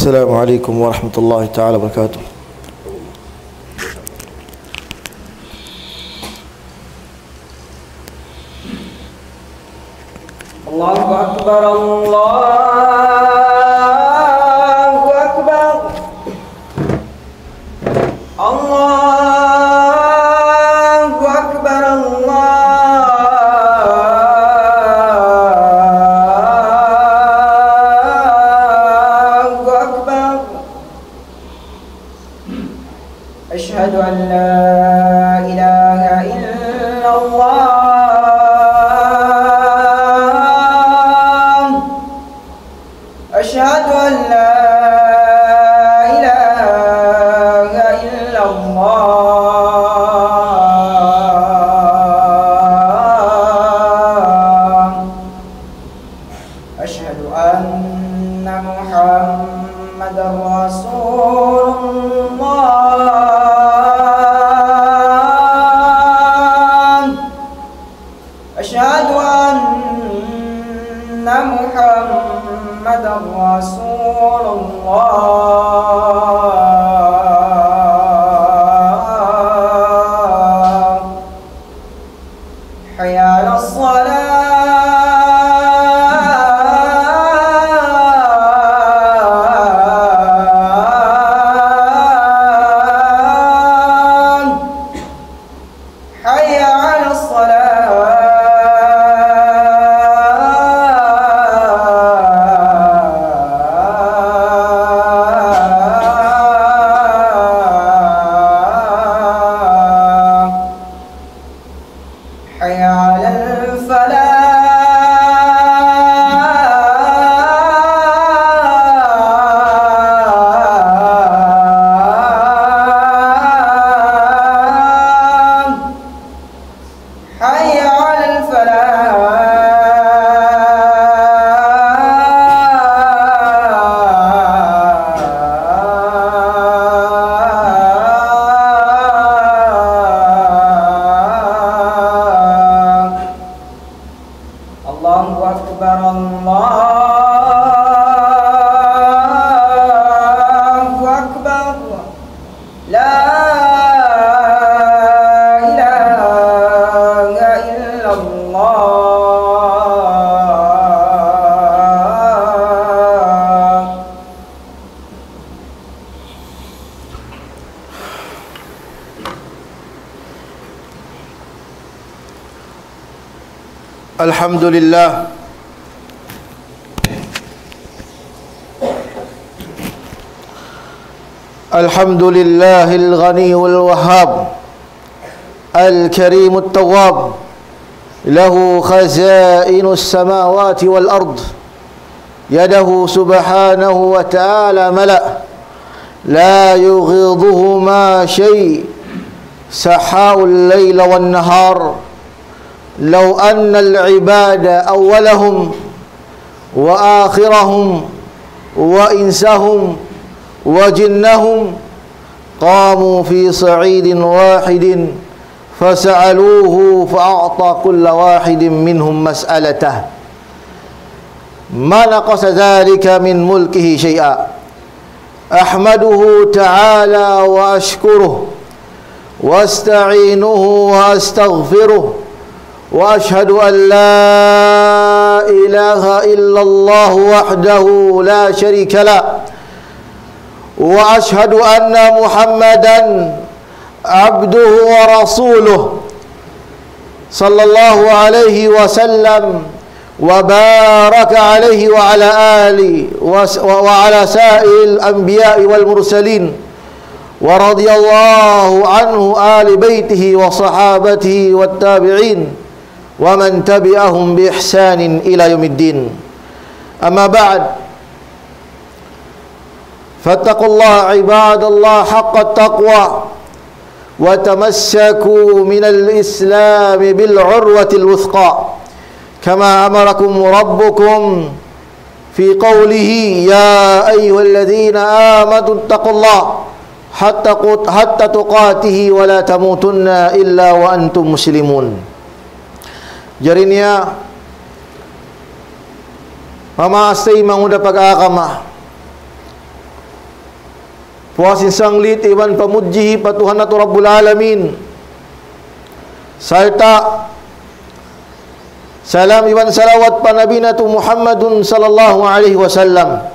السلام عليكم ورحمة الله تعالى وبركاته. الله أكبر الله أكبر الله أكبر الله أكبر. أشهد أن لا إله إلا الله حي على الصلاة حي على الفلاح حي على الفلاح الله أكبر الله أكبر لا إله إلا الله الحمد لله الحمد لله الغني الوهاب الكريم التواب له خزائن السماوات والأرض يده سبحانه وتعالى ملأ لا يغيضهما شيء سحاء الليل والنهار لو أن العباد أولهم وآخرهم وإنسهم وجنهم قاموا في صعيد واحد فسألوه فأعطى كل واحد منهم مسألته ما نقص ذلك من ملكه شيئا أحمده تعالى وأشكره واستعينه وأستغفره وأشهد أن لا إله إلا الله وحده لا شريك له وأشهد أن محمدا عبده ورسوله صلى الله عليه وسلم وبارك عليه وعلى آله وعلى سائر الأنبياء والمرسلين ورضي الله عنه آل بيته وصحابته والتابعين ومن تبعهم بإحسان إلى يوم الدين أما بعد فاتقوا الله عباد الله حق التقوى وتمسكوا من الإسلام بالعروة الوثقى كما أمركم ربكم في قوله يا أيها الذين آمنوا اتقوا الله حتى تقاته ولا تموتن إلا وأنتم مسلمون. Jarinya mama asay manguda pag-aakama puasin sanglit iban pamudjihi patuhan na to Rabbul Alamin sarta salam iban salawat pa nabi na to Muhammadun sallallahu alaihi wasallam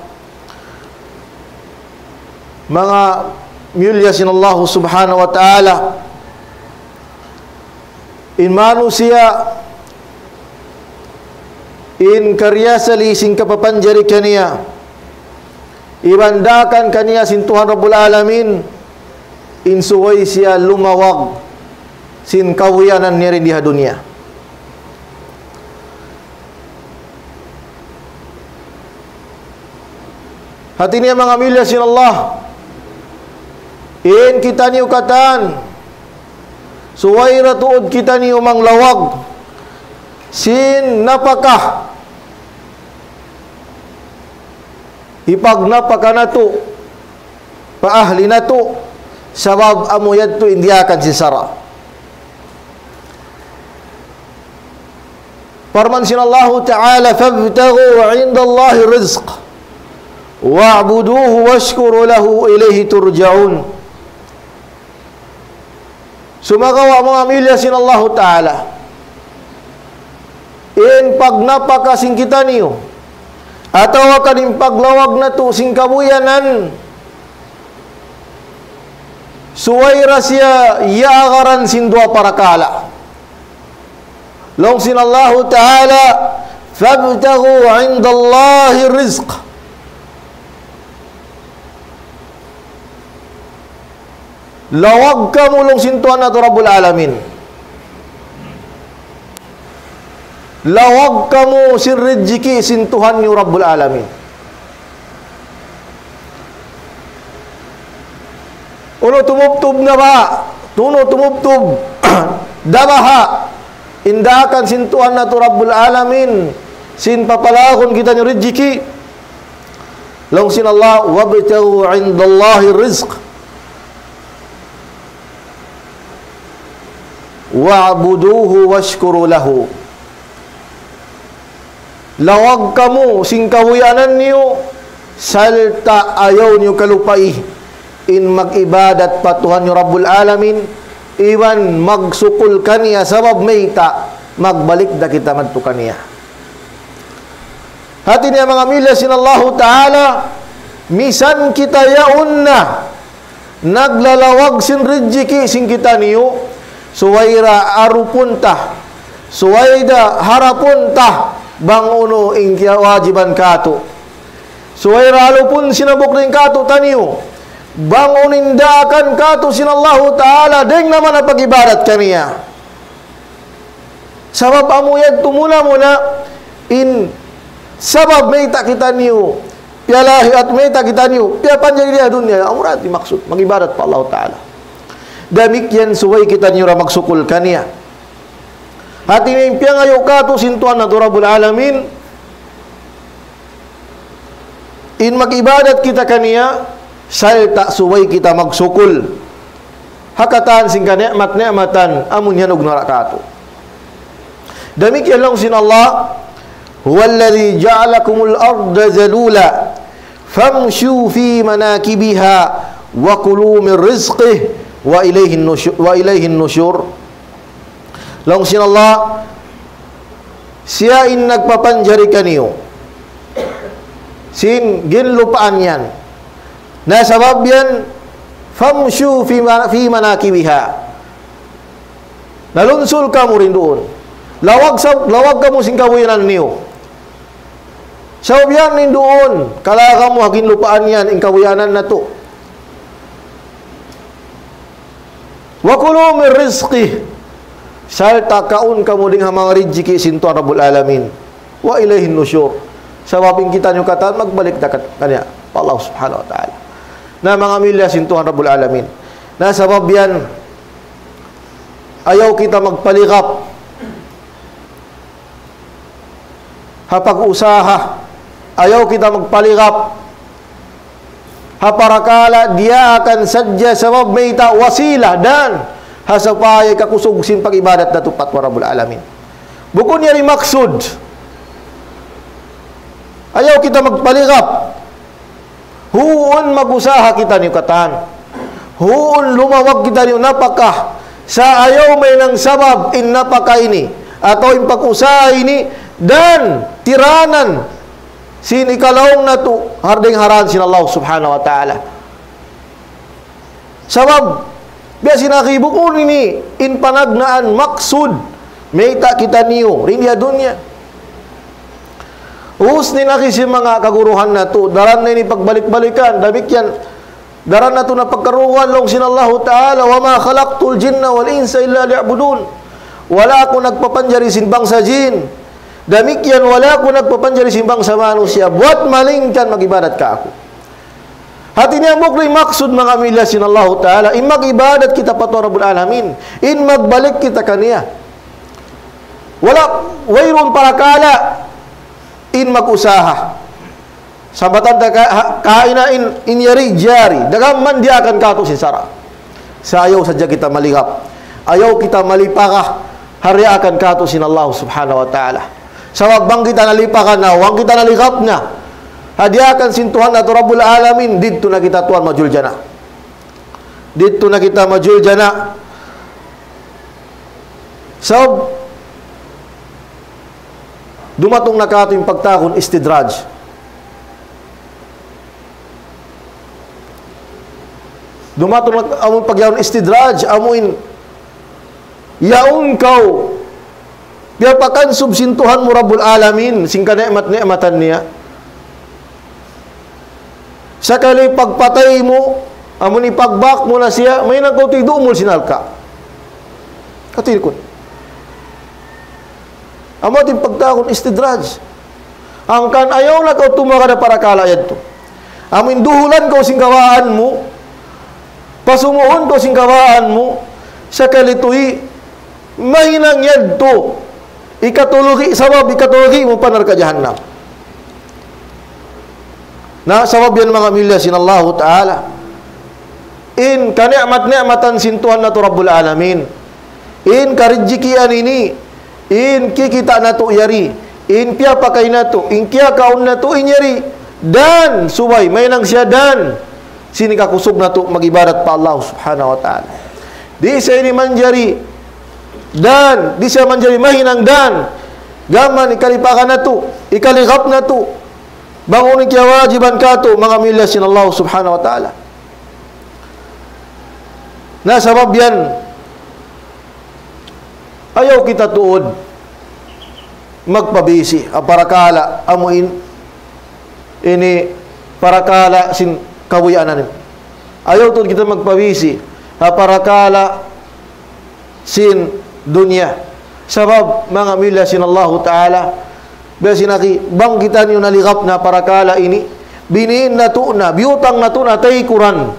mga milyasin Allah subhanahu wa ta'ala in manusia in karya sali sing kapapanjari kaniya ibandakan kaniya sin Tuhan Rabbul Alamin in suway siya lumawag sin kawiyanan niya rin diha dunia. Hati niya mga milya sin Allah in kita niyo katan suway ratuod kita niyo manglawag sin napaka ipagnapaka na to paahli na to sabab amuyad to indiakan si Sara Farman sin Allah Ta'ala fabtaghu 'inda Allahi rizq wa'buduhu washkuru lahu ilayhi turja'un. Sumagawa mga milya sin Allah Ta'ala in pagnapakasing kita niyo atawa kaning paglawag na to sing kabuyanan suwaira siya yaagaran sin dua parakala. Long sin Allah Ta'ala, fabtagu indallahi rizq. Lawag ka mulong sintuan na to Rabbul Alamin. Lawag ka mo sirrijiki sintuhan ni Rabbul Alamin. Uno tumubtub na ba? Tuno tumubtub. Dabaha. Indakan sintuan na to Rabbul Alamin. Sin papalakon kita ni rijiki. Long sin Allah, wabtagu indallahi rizq. Wa'buduhu washkuru lahu. Lawag kamu sing kawianan niyo salta ayaw niyo kalupai in mag-ibadat patuhan niyo Rabbul Alamin iwan magsukul kaniya sabab mayta magbalik da kita madto kaniya. Hati niya mga milya sinallahu ta'ala misan kita yaun na naglalawag sin rijiki sing kita niyo suwaira arupunta suwaida harapunta banguno ing wajiban kato suwaira alupun sinabok ring kato taniyo bangunin daakan kato sinallahu ta'ala deng naman na pag-ibadat kaniya sabab amuyad tumula muna in sabab may takita niyo pialahi at may takita niyo piapan jadi dia dunia amurati maksud mag-ibadat pa Allah Ta'ala. Demikian suway kita niyo ra magsukul kaniya. Hati ni piang ayo kato sintuan na Rabbul Alamin. In mag-ibadat kita kaniya, salta suway kita magsukul. Hakatan sing nikmat-nikmatan amun yan og nara kato. Demikian lang sin Allah, huwallazi ja'alakumul arda zalula famshu fi manakibiha wa kulu min rizqihi wa ilayhin nusyur. Long sin Allah siya in nagpapanjari kaniyo sin ginlupaan yan na sabab yan famshu fi manakibiha nalunsul ka mo rin doon lawag ka mo sing kawinan niyo sabab yan rin doon kalaka mo hagin lupaan yan in kawianan na to. Wa kulu min rizqih salta kaun kamu ding mga rizki sinto Rabbul Alamin wa ilayhin nusyur sababing kita nyo katan magbalik na kanya Allah Subhanahu wa Ta'ala na mga milya sinto Rabbul Alamin na sabab yan ayaw kita magpalikap hapag-usaha ayaw kita magpalikap haparakala dia akan sadya sabab mayta wasila dan hasapaya kakusog sin pag-ibadat na tupat wa Rabbul Alamin. Bukod niya rin maksud ayaw kita magpalikap huon mag-usaha kita niyo katan huon lumawag kita niyo napaka sa ayaw may nang sabab in napaka ini atau in pag-usaha ini dan tiranan sin ikalawang na to harding haran sin Allah Subhanahu wa Ta'ala sabab biya sinakibukon ini in panagnaan maksud may ta kita niyo rin ya dunya us ni nakisi mga kaguruhan na to daran na ini pagbalik-balikan dabikyan daran na to na pagkaruhan long sin Allah Ta'ala wa ma khalaqtul jinna wal insa illa liya'budun wala ako nagpapanjari sin bangsa jin demikian wala ako nagpapanjari simbang sa manusia buat malingkan magibadat ka ako. Hati niya mukri maksud mga milya sin Allah Ta'ala in mag-ibadat kita pato Rabbul Alamin in magbalik kita kaniya wala wayrun parakala in mag-usaha sabatan kaina in yari jari dagaman dia akan kato si Sara sa ayaw sadya kita maligap ayaw kita malipaka hari akan kato sin Allah Subhanahu wa Ta'ala sabab bang kita nalipakan na, wang kita nalikap na, hadiakan sintuhan na Rabbul Alamin, dito na kita tuan majul jana. Dito na kita majul jana. Sabab, dumatong na kato yung pagtakon istidraj. Dumatong amun pagyaon istidraj, amuin yaon kau. Piapakan subsintuhan mo Rabbul Alamin, sing kanikmat-nikmatan niya. Sakali pagpatay mo, amun ipagbak mo na siya, may nagkauti dumul sinalka. Katilkon. Amo tin pagtakon istidraj. Ang kan ayaw na kau tumakada para kalayad to. Amin duhulan ko sing kawaan mo, pasumuhon ko sing kawaan mo, sakali to'y mahinang yad to. Ikatulugi, sabab ikatulugi mo panar ka jahannam. Na sabab yan mga milya sinallahu ta'ala. In kani'mat-ni'matan sintuhan na to Rabbul Alamin. In karidjikian ini. In kikita na to yari. In piya pakay na to. In kiya kaon na to inyari. Dan subay, may nang siya dan. Sini kakusog na to magibadat pa Allah subhanahu wa ta'ala. Di sa ini manjari. Dan di siya manjari mahinang dan. Gaman ikalipakan na to. Ikaligap na to. Bangunin kaya wajiban ka to. Mga milya sinallahu subhanahu wa ta'ala. Na sabab yan. Ayaw kita tuod. Magpabisi. Parakala. Amuin. Ini. Parakala sin kawianan. Ayaw tuod kita magpabisi. Parakala sin dunya. Sabab mga milya sinallahu ta'ala besinaki bang kita niyo naligap na parakala ini biniin na to na biutang na to na taykuran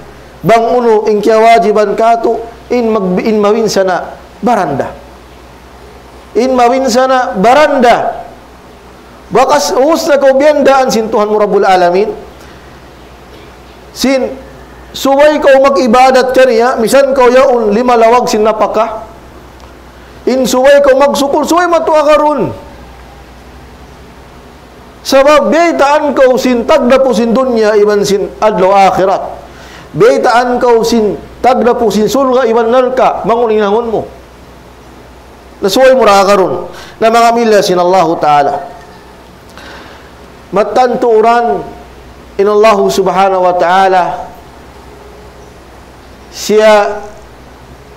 bang uno in kya wajiban kato in mawin sana baranda in mawin sana baranda bakas us na kaubiyandaan sintuhan mo Rabbul Alamin sin suway kau mag-ibadat kaniya misan kau yaun limalawag sin napaka in suway ko magsukul, suway matuwa karon. Sabab, biyaitaan ko sin tagda po sin dunya, iban sin adlaw akhirat. Biyaitaan ko sin tagda po sin sulga, iban nalka, manguninangon mo. Nasuway mo ra karon na mga milya sin Allah Ta'ala. Matanturan in Allah Subhanahu wa Ta'ala siya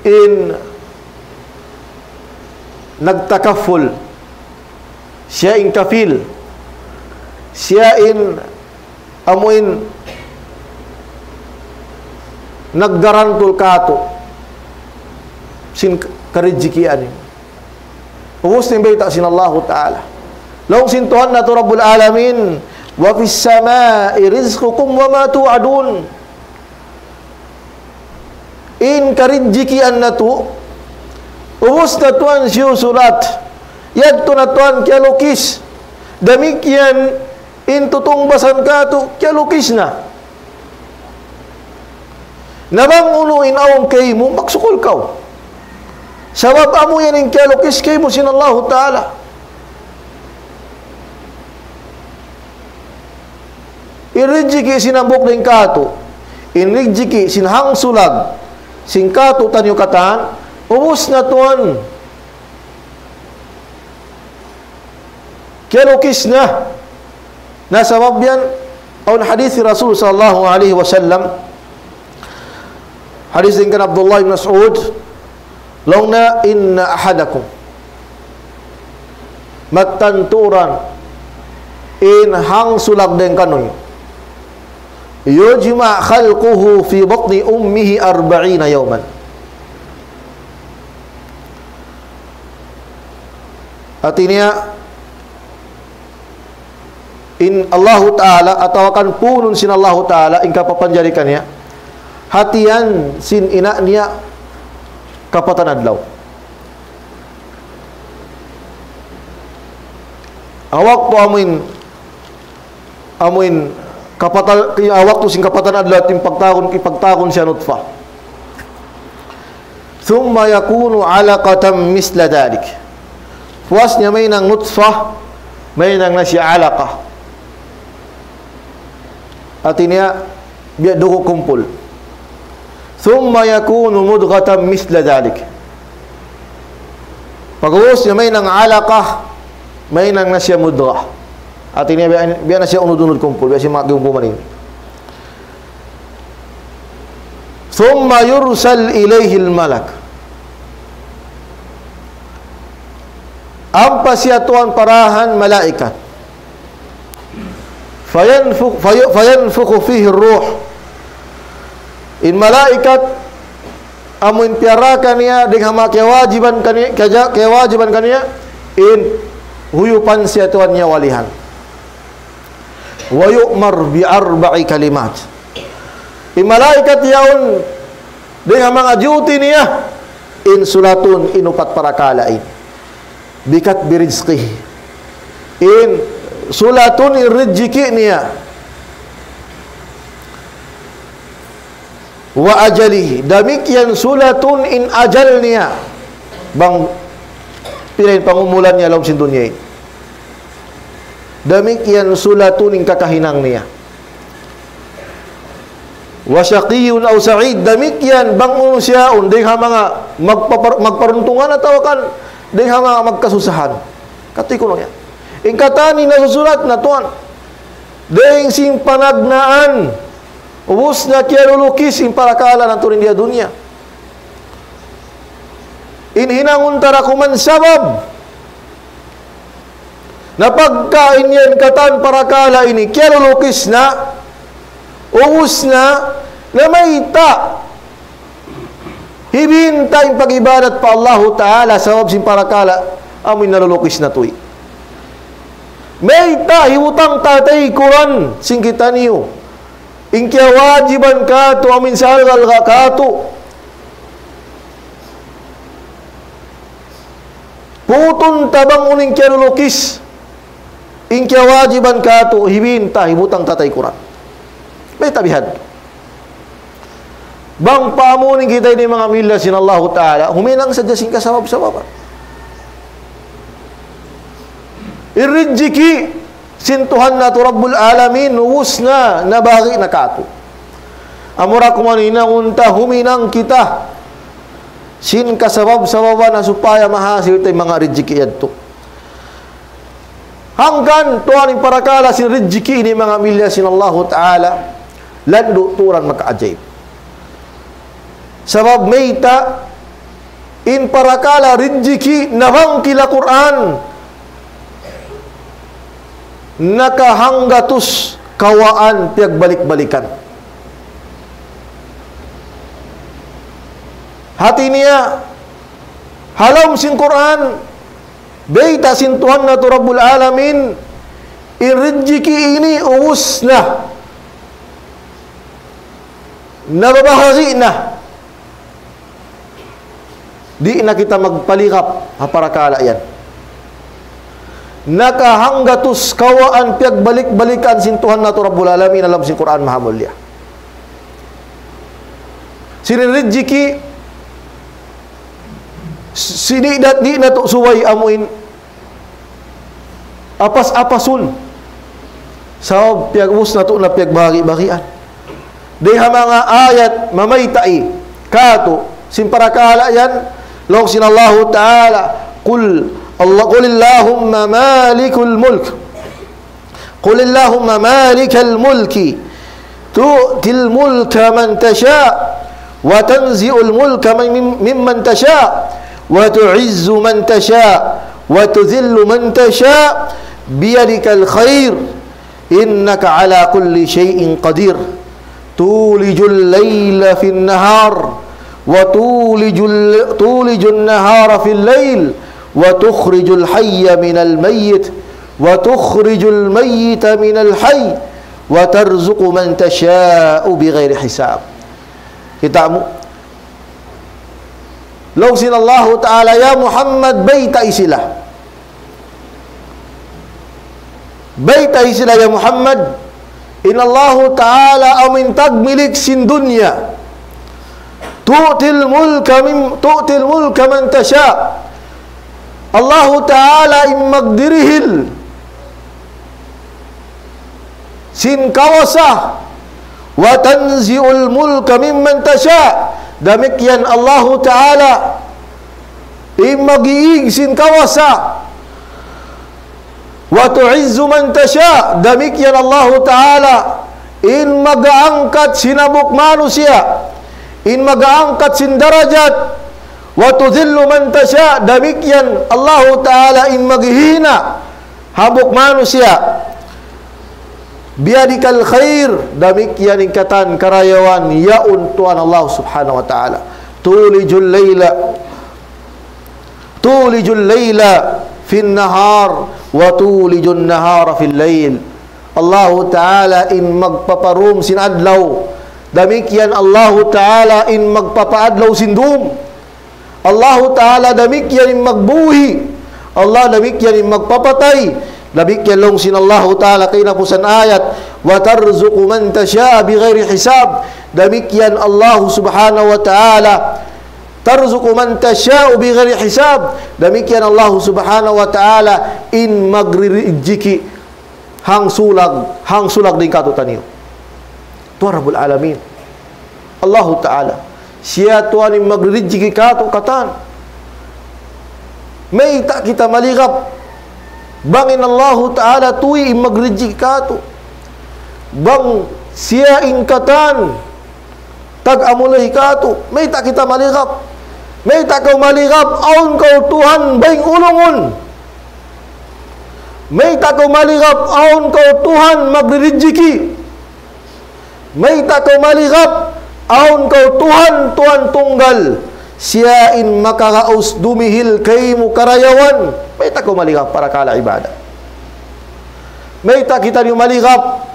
in nagtakaful, siya in kafil, siya in amuin naggarantul kato sin karidjikian ubus ni bayta sin Allah Ta'ala laong sintuhan na to Rabbul Alamin wa fis samai rizqukum wa ma tu'adun in karidjikian na to ubus na tuan siyo sulat. Yad to na tuan kya lukis. Damikyan in tutungbasan ka to kya lukis na. Nabang uno in awang kay mo, magsukol ka. Sabab amo yan in kya lukis kay mo sinallahu ta'ala. Irijiki sinambok ng kato. Inrijiki sinhang sulag. Sin kato tanyo katan. Ubus na tuan. Kaya lukis na. Nasa mabyan, aun hadith Rasul sallallahu alaihi wasallam. Hadith din kan Abdullah ibn Mas'ud. Law na inna ahadakum. Matanturan. In hang sulag din kanoy. Yujma khalquhu fi batni ummihi 40 yawman. Artinya in Allah Ta'ala atau akan punun sin Allah Ta'ala in kapapanjarikan niya hatian sin ina niya kapatan adlaw awak to amuin kapatan awak to sin kapatan adlaw tim pagtakon siya nutfa thumma yakunu alaqatan misla dalik. Puas niya may nang nutfah, may nang nasya alaqa. At niya, biya dugo kumpul. Thumma yakunu mudghatan misla dalik. Pag-uos niya may nang alaqa, may nang nasya mudghah. At niya, biya nasya unod-unod kumpul, biya siya mga giumpumanin. thumma yursal ilaihi al-malak. Ampa siya tuan parahan malaikat. Fayanfukhu fihi ruh. In malaikat amun piarakan niya dengan kewajiban kaniya in huyupan siya tuan niya walihan. Wa yu'mar bi arba'i kalimat. In malaikat yaun dengan mga duty niya in sulatun inupat parakalain. Bikat birizqih. In sulatun in rizki niya. Wa ajalihi. Demikian sulatun in ajal niya. Bang pilihin pangumulan niya laum sin dunya. Demikian sulatun in kakahinang niya. Wa syaqiyun aw sa'id. Demikian bang unsyaun dengan mga magparuntungan atau kan dengan mga magkasusahan. Katoy kuno niya. In katani na susulat na tuan. Deng sing panagnaan. Ubus na kaya lulukis in parakala ng turin dia dunia. In hinanguntara kuman sabab. Napagkain yan katan parakala ini. Kaya lulukis na. Ubus na maita. Hibinta yung pag-ibadat pa Allah Ta'ala sabab sin parakala amin nalulukis na tuy. Maita hiwutang tatay Quran sing kita niyo. Ingkya wajiban ka to amin sa algal ka to. Putun tabang uning kya lulukis. Ingkya wajiban ka to hibinta hibutang tatay Quran. May tabihad. Bang pamunin kita ini mga mila sin Allah Ta'ala, huminang sa jasing kasabab-sabab. Irijiki, sintuhan na to Rabbul Alamin, nuwus na, nabagi na kato. Amura kumanina, unta, huminang kita, sin kasabab-sababa na supaya mahasil tayo mga rijiki yadto. Hanggan, tuwan yung parakala, sin rijiki ini mga mila sin Allah Ta'ala, lando turan maka-ajaib. Sabab meita in parakala rijiki nabang kila Quran nakahanggatus kawaan piag balik-balikan. Hati niya halam sin Quran beita sin Tuhan na to Rabbul Alamin in rijiki ini uus na nababahasi na. Di na kita magpalikap haparakala yan. Nakahanggatus kawaan piag balik-balikan sintuhan na to Rabbul Alamin alam sin Quran mahamulya. Sinirijiki sinidat di na to suway amuin apas-apasun sa piag us na to na piag bahagi-bagian. Deha mga ayat mamaytai kato sin parakala yan. Law sin Allah Ta'ala qul Allahumma malikul mulk qul Allahumma malikal mulki tu'til mulka man tasha wa tanzi'ul mulka mimman tasha wa tu'izzu man tasha wa tudhillu man tasha biyadikal khair innaka ala kulli shay'in qadir tulijul layla fin nahar وتولج النهار في الليل وتخرج الحي من الميت وتخرج الميت من الحي وترزق من تشاء بغير حساب. Kita law sin Allah Ta'ala ya Muhammad baita isilah ya Muhammad inna Allah Ta'ala amin tagmilik sin dunya tu'til mulka man tasha. Allah Ta'ala magdirihil sin kawasa wa tanzi'ul mulka mimman tasha. Demikian Allah Ta'ala magiig sin kawasa wa tu'izzu man tasha. Demikian Allah Ta'ala magaangkat sinabuk manusia in magaangkat sin darajat, wa tudhillu man tasya, demikian Allah Ta'ala in maghihina habuk manusia. Biadikal khair, demikian ingkatan karayawan yaun Tuhan Allah Subhanahu wa Ta'ala. Tulijul layla fin nahar wa tulijun nahara fil layl. Allah Ta'ala in magpaparum sin adlaw, demikian Allah Ta'ala in magpapaadlaw sin dum. Allah Ta'ala demikian in magbuhi, Allah demikian in magpapatay. Demikian long sin Allah Ta'ala kinapusan ayat, wa tarzuqu man tasya bighairi hisab. Demikian Allah Subhanahu wa Ta'ala tarzuqu man tasya bighairi hisab. Demikian Allah Subhanahu wa Ta'ala in magrijiki hang sulag din katutan niyo. Tuhan Rabbul Alamin, Allah Ta'ala siya Tuhan in magrijiki katan. May tak kita maligap bangin Allah Ta'ala tuwi in magrijiki katu. Bang siya ingkatan tag-amulay katu. May tak kita maligap. May tak kau maligap aun kau Tuhan baing ulungun. May tak kau maligap aun kau Tuhan magrijiki. May tak kau maligap aun kau Tuhan tunggal. Siya in makaraus dumihil kaymu karayawan. May tak kau maligap para kala ibadah. May tak kita niyo maligap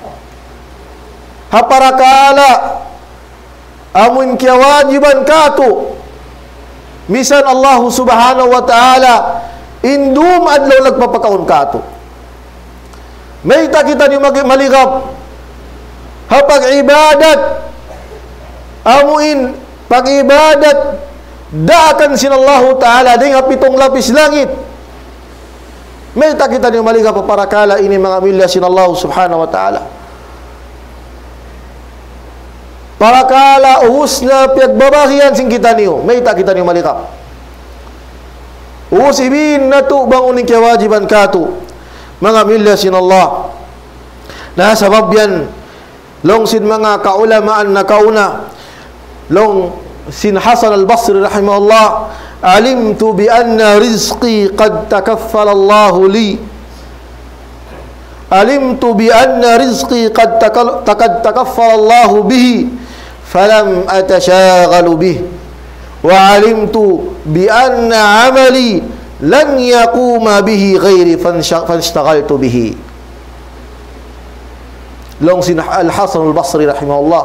haparakala amun kiyawajiban katu. Misan Allah Subhanahu wa Ta'ala indum adlaw nagpapakaon katu. May ta kita ni maligap hapag ibadat amuin pag-ibadat daakan sin Allah Ta'ala ding pitong lapis langit. May ta kita ni maligap paparakala ini mga milya sin Allah Subhanahu wa Ta'ala. Para kala uhus na piyagbabahiyan sing kita niyo, may ta kita niyo malikap. Uhus ibin na to bang uning kiyawajiban katu, mga milya sin Allah. Na sabab yan, long sin mga kaulamaan na kauna, long sin Hasan al-Basri rahimahullah, alimtu bi anna rizqi qad takaffala Allahu li. Alimtu bi anna rizqi qad takaffala Allahu bihi falam atashaghalu bih wa alimtu bi anna amali lan yaquma bihi ghairi fanshaghaltu bihi. Long sin al-Hasan al-Basri rahimahullah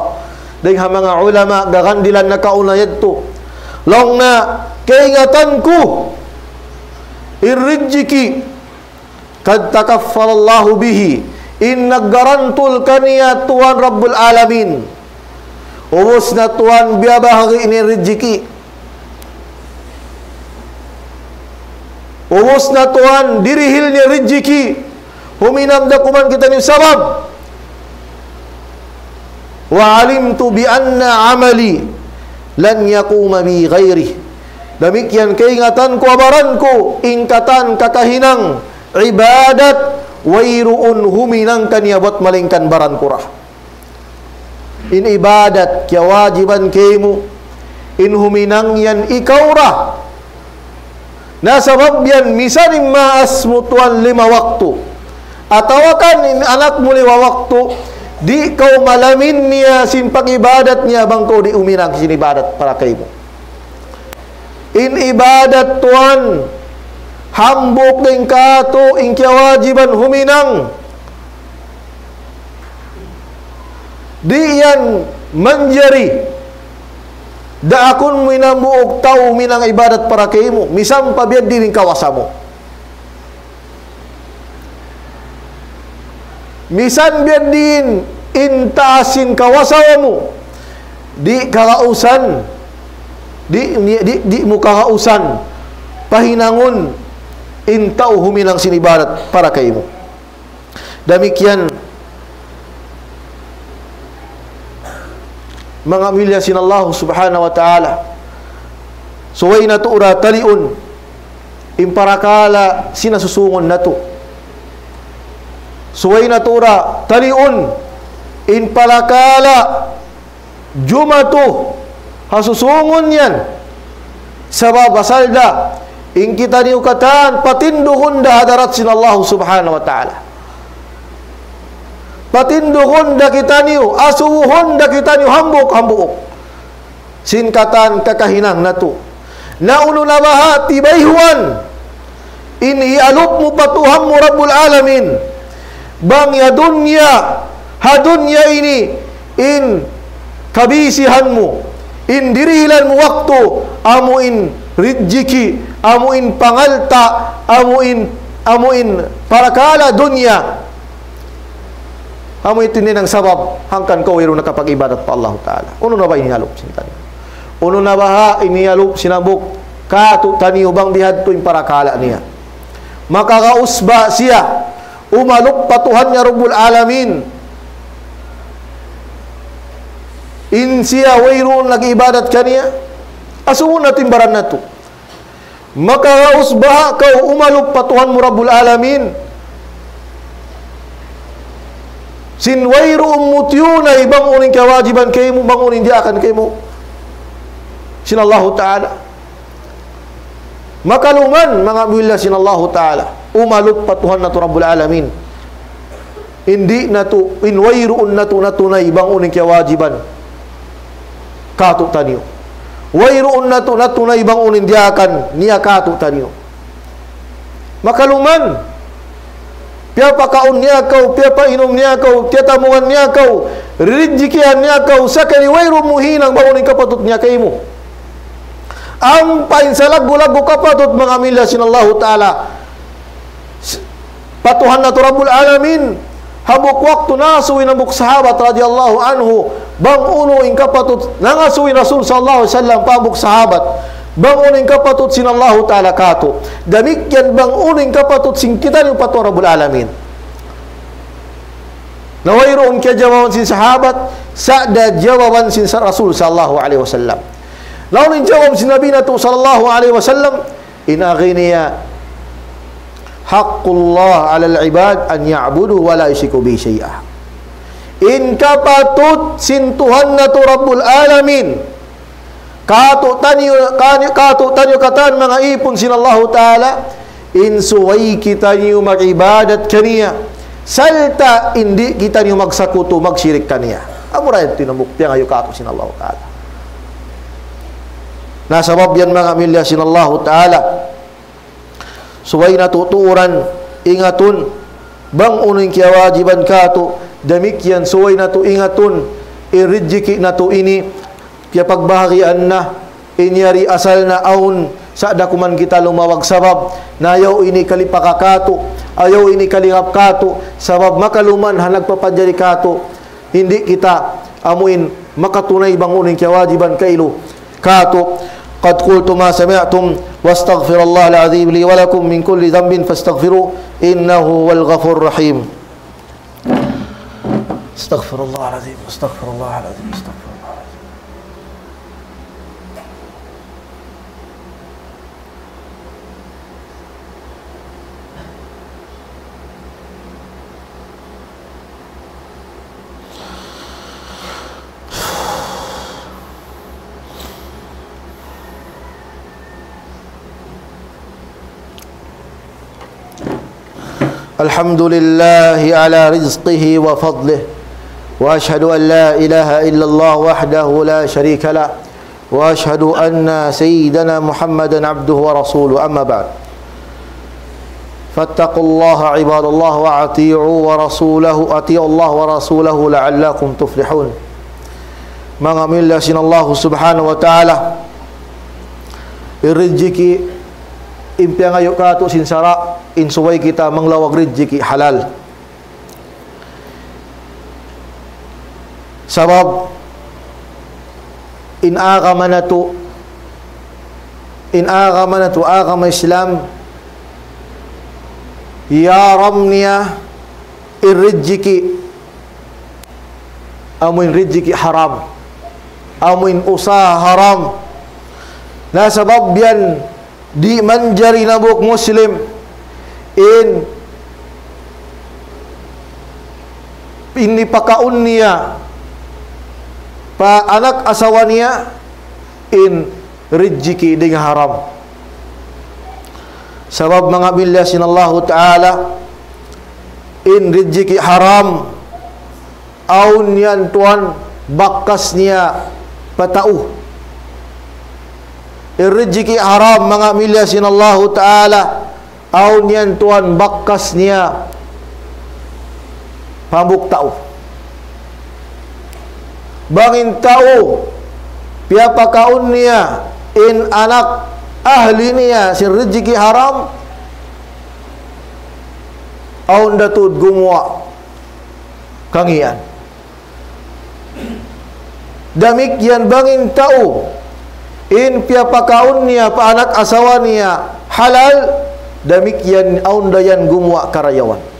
ding ha mga ulama gagandilan na kaunayad to long na kaingatan ko irrijiki kad takaffala Allahu bihi in naggarantul kaniya Tuhan Rabbul Alamin. Ubos na Tuhan biyabahagi ini rizki. Ubos na Tuhan dirihil niya rizki. Huminam da kuman kita ni sabab. Wa alimtu bi anna amali lan yakuma bi ghairi. Demikian keingatan ko abaran ko ingkatan kakahinang ibadat wairuun huminang kaniabot malingkan baran kurah. In ibadat kewajiban kemu in huminang yan ikaw ra na sabab yan misaning maas mo tuan 5 waktu atawakan in anak mo 5 waktu di kau malamin niya sin pag-ibadat niya bang kau di uminang sin ibadat para kemu in ibadat tuan hambok ng kato in kewajiban huminang di yan manjari da akon minamuog tao minang ibadat para kayo misam pabiad din kawasa mo misan biad din intaasin kawasa mo di kakausan di mo kakausan pahinangon intao huminang sinibadat para kayo mo. Demikian mga milya sin Allah Subhanahu wa Ta'ala suway na to ura taliun imparakala sinasusungon na to suway na to ura taliun imparakala jumato Hasusungon yan. Sabab asal da in kita ni ukatan patinduhun da hadarat sin Allah subhanahu wa ta'ala. Patinduhun da kita ni asuhun da kita ni hambuk sin katan kakahinang natu. Naunu nabaha tibaihuan in ialup mu patuham mu rabbul alamin. Bang ya dunya hadunya ini in kabisihanmu in dirihilan waktu amuin rizki amuin pangalta amuin parakala dunya amu itu ng sabab hangkan kau iru nakapag-ibadat pa Allah Ta'ala. Uno na ba inihalop sintan? Uno na ba inihalop sinabuk katu tani ubang dihad to in parakala niya makakausba siya umalop patuhan niya Rabbul Alamin in siya wayroon nag-ibadat kaniya asuun natin baran na to makakausbaha kau umalup patuhan mo Rabbul Alamin sin wayroon mutyuna ibang uning kawajiban kayo mo bang uning diakan kayo mo sin Allah Ta'ala makaluman mga mila sin Allah Ta'ala umalup patuhan na to Rabbul Alamin hindi na to in wayroon na to na ibang uning kawajiban katu taniyo wayroon na to na ibang unin diakan niya katu taniyo makaluman piya pakaon niya kau piya painom niya kau piya tamuan niya kau rizkian niya kau sakali wayroon muhinang baunin kapatut niya kay mo ang pain sa lagu-lagu kapatut mga milya sin Allah Ta'ala patuhan na to Rabbul Alamin habuk waktu nasuin ang buk sahabat radhiyallahu anhu bang uno ing kapatut nangasuin Rasul sallallahu alaihi wasallam pabuk sahabat bang uno ing kapatut sin Allah Ta'ala kato damikyan bang uno ing kapatut sing kita ni patu Rabbul Alamin nawayroon kaya jawaban sin sahabat sa'da jawaban sin Rasul sallallahu alaihi wasallam lawan jawab sin Nabi na to sallallahu alaihi wasallam inaghiniya haqqullah 'alal ibad an ya'budu wa la yusyriku bi syai'a. In kapatut sin Tuhan na to Rabbul Alamin. Kato tanyo katan mga ipon sin Allah Ta'ala in suway kita niyo mag-ibadat kaniya. Salta hindi kita niyo magsakuto magsyirik kaniya. Amura tinamukti ngayo kato sin Allah Ta'ala. Nasabab yan mga milya sin Allah Ta'ala. Suway natuturan ingatun bang uning kiyawajiban kato damikyan suway natu ingatun irijiki natu ini kaya pagbahagian na inyari asal na aun sa dakuman kita lumawag sabab na ayaw ini kalipakakato ayaw ini kalingap kato sabab makaluman ha nagpapadyari kato hindi kita amuin makatunay bang uning kiyawajiban kailo kato قد قلت ما سمعتم واستغفر الله العظيم لي ولكم من كل ذنب فاستغفروه إنه هو الغفور الرحيم استغفر الله العظيم استغفر الله العظيم استغفر الله العظيم الحمد لله على رزقه وفضله وأشهد أن لا إله إلا الله وحده لا شريك له وأشهد أن سيدنا محمدا عبده ورسوله أما بعد فاتقوا الله عباد الله وأطيعوا الله ورسوله لعلكم تفلحون mga milya sin Allah subhanahu wa ta'ala irijiki impya ngayo kato sin sara insuway kita manglawag rijiki halal sabab in agamanatu agama Islam yaramniya irijiki amuin rijiki haram amuin usaha haram na sabab yan di manjari nabuk muslim in ini pakaun niya pa anak asawa niya in rizki dengan haram. Sebab mga bilya sinallahu ta'ala in rizki haram aun yan tuan bakas niya patau. In rizki haram mga bilya sinallahu ta'ala aun yan tuan bakas niya pambuk tau. Bangin tau piapa kaun niya in anak ahli niya si rezeki haram aun datud gumwa kangian. Demikian bangin tau in piapa kaun niya pa anak asawa niya halal, demikian aun dayan gumwa karayawan.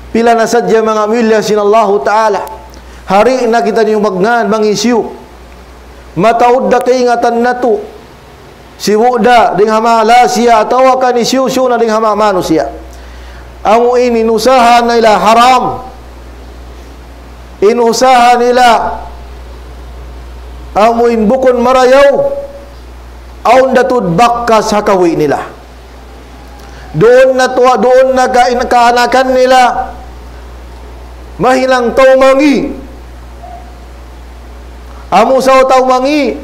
Pila na sadya mga milya sinallahu ta'ala, hari na kita niyong magngan mangisyu mataud da kaingatan na to siwuda ding hama lasya atawa ka ni siyu na ding hama manusia amu ini inusahan nila haram, inusahan nila amu in bukon marayaw aun datud bakkas hakawi nila doon na tuwa, doon na kaanakan nila mahilang taumangi amu sa taumangi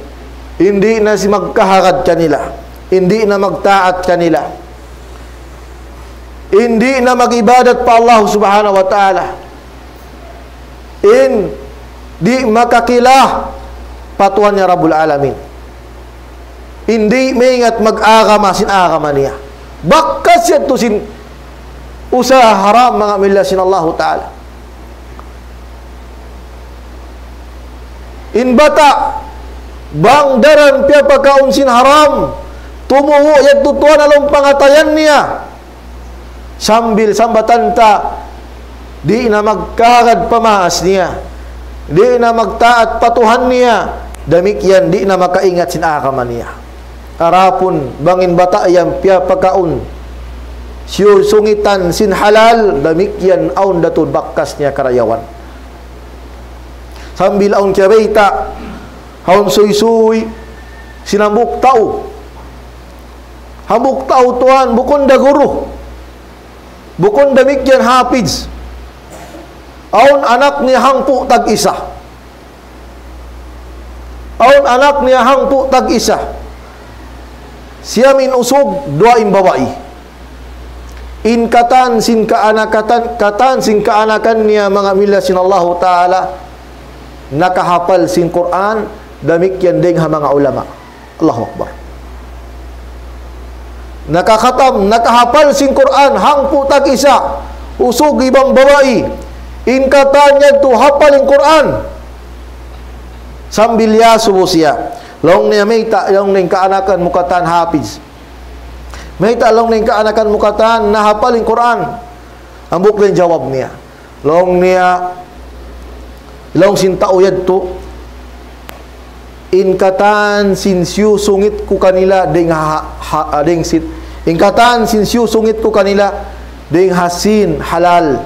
hindi na si magkaharad kanila, hindi na magtaat kanila, hindi na magibadat pa Allah subhanahu wa ta'ala, di makakilah patuan niya Rabbul Alamin, hindi maingat mag-agama sin-agama niya bakas yan to sin usaha haram mga milya sinallahu ta'ala. In bata bang daran pia pagkaon sin haram tumuho yan tutuan along pangatayan niya sambil sambatan ta di na magkagad pamaas niya, di na magtaat patuhan niya, demikian di na makaingat sin agama niya. Arapun bangin bata yan pia pagkaon siyur sungitan sin halal, demikian aun datud bakas niya karayawan. Sambil aun kiyabaita haun suy-suy sinambuk tau hambuk tau tuan bukon da guru bukon demikian hafiz aun anak niya hangpu tag isa, aun anak niya hangpu tag isa siya min usog dua imbawai in katan sin katan sin kaanakan niya mga milya sinallahu ta'ala nakahapal sin Quran, demikian ding ha mga ulama. Allahu Akbar. Nakakatam, nakahapal sin Quran, hangpu tag isa, usog ibang babae, in katanya to hapal in Quran. Sambil yasubo siya. Long niya may ta, long ning kaanakan mukatan hafiz. May ta long ning kaanakan mukatan na hapal in Quran. Ang buklen jawab niya. Long niya long sin tao yadto inkatan sin siu sungit ku kanila ding ding sit inkatan sin siu sungit ku kanila ding hasin halal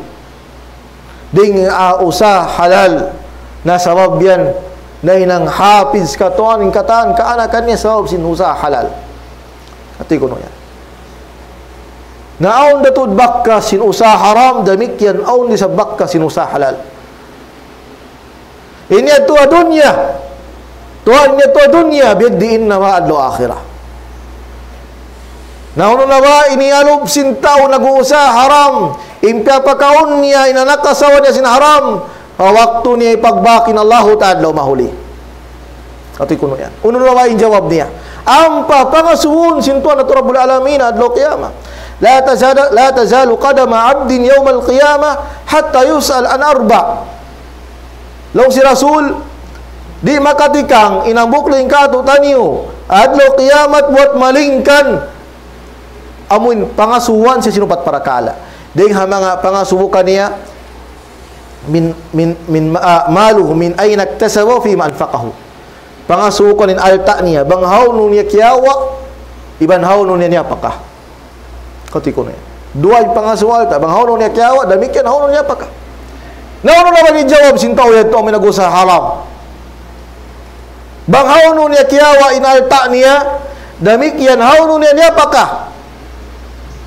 ding usa halal na sabab yan na inang hafiz katuan inkatan kaanakan niya sabab sin usa halal ati kuno yan na aun datud bakka sin usa haram, demikian aun di sa bakka sin usa halal. Ini tua dunia, Tuhan niya tua dunia, biyagdiin na maadlo akhirah. Nauno na ba inialub sin tao nag-uusa haram, impya pakaon niya inanakasawa niya sin haram, waktu niya ipagbakin Allahu ta'ala mahuli. Ato'y kuno yan. Uno na ba jawab niya? Ampa pangasuhun sin Tuhan at Rabbul Alamin adlo qiyamah. La tazalu qadama abdin yawmal qiyamah hatta yus'al an arba'. Law si Rasul di makatikang inambukling ka to taniyo adlo kiyamat buat malingkan amun pangasuwan sa sinupat para kala ding ha mga pangasubukan niya min maluhu min ayna iktasabu fi ma anfaqahu pangasubukan in alta niya bang haw nun niya kiyawa iban haw nun niya pakah katiko na dua pangasuwal ta bang haw nun niya kiyawa demikian haw nun niya pakah. Nauno naman i-jawab sin tao yan ito ang minagusa haram. Bang haunu niya kiawa inalta niya, demikian haunu niya apakah?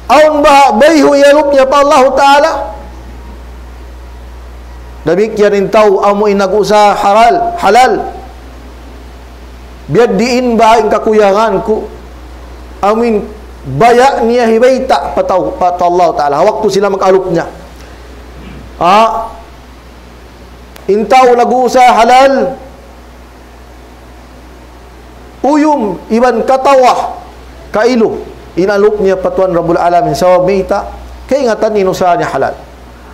Aun bah bayhu yalup niya pa Allah Ta'ala. Demikian intau amu inag-usaha halal. Biar diin ba ang kakuyanganku. Amin bayak niya hibayta patau Allah Ta'ala. Waktu sila mag-alup niya. Intau nag-usaha halal. Uyum iban katawah kailu. Inalup niya patuan Rabbul Alamin sawab mita. Kaingatan inusaha niya halal.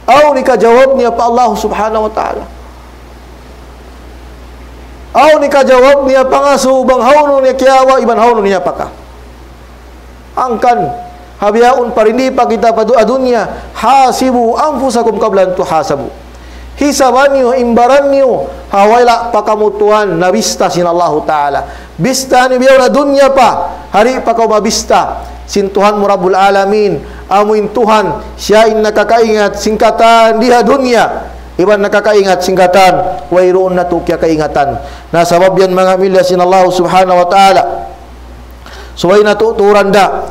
Aw nikajawab niya pa Allah Subhanahu wa Ta'ala. Aw nikajawab niya pa nga subang haunu niya kiawa iban haunu niya pa ka. Angkan habiyaun parindi pa kita pa dunya hasibu anfusakum qabla an tuhasabu. Hisaban niyo imbaran niyo hawala pa kamutuan nabista sin Allah Ta'ala. Bista ni biyaw na dunya pa hari pa kau mabista sin Tuhan mu Rabbul Alamin. Amuin Tuhan siya in nakakaingat singkatan diha dunya iban nakakaingat singkatan wairuun na tu kya kaingatan na sabab yan mga milya sin Allah Subhanahu wa Ta'ala suway na tuturan da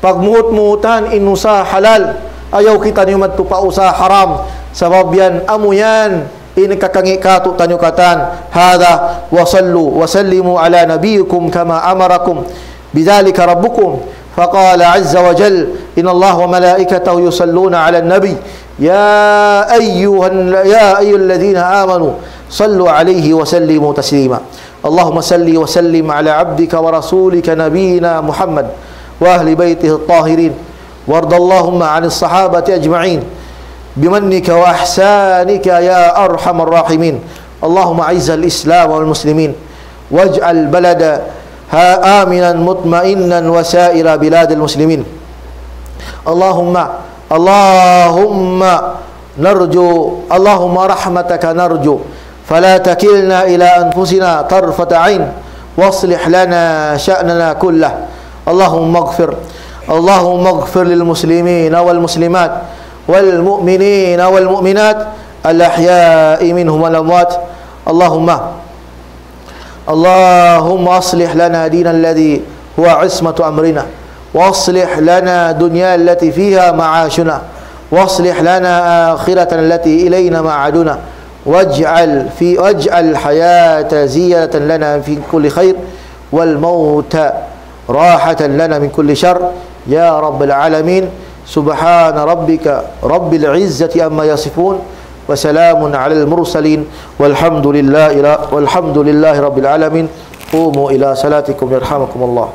pagmuot-muotan inusa halal ayaw kita niyo magtupa usa haram sabab yan amu yan inikakakangi katu tanyukatan hada wa sallu wa sallimu ala nabiyikum kama amarakum bidzalika rabbukum. فقال عز وجل إن الله وملائكته يصلون على النبي يا أيها الذين آمنوا صلوا عليه وسلموا تسليما اللهم صل وسلم على عبدك ورسولك نبينا محمد وأهل بيته الطاهرين وارض اللهم عن الصحابة أجمعين بمنك وإحسانك يا أرحم الراحمين اللهم أعز الإسلام والمسلمين واجعل بلد آمنا مطمئنا وسائر بلاد المسلمين اللهم نرجو اللهم رحمتك نرجو فلا تكلنا إلى أنفسنا طرفة عين واصلح لنا شأننا كله اللهم اغفر للمسلمين والمسلمات والمؤمنين والمؤمنات الأحياء منهم والأموات اللهم أصلح لنا دين الذي هو عصمة أمرنا واصلح لنا دنيا التي فيها معاشنا واصلح لنا آخرة التي إلينا معادنا واجعل الحياة زينة لنا في كل خير والموت راحة لنا من كل شر يا رب العالمين سبحان ربك رب العزة أما يصفون وسلام على المرسلين والحمد لله رب العالمين قوموا إلى صلاتكم يرحمكم الله.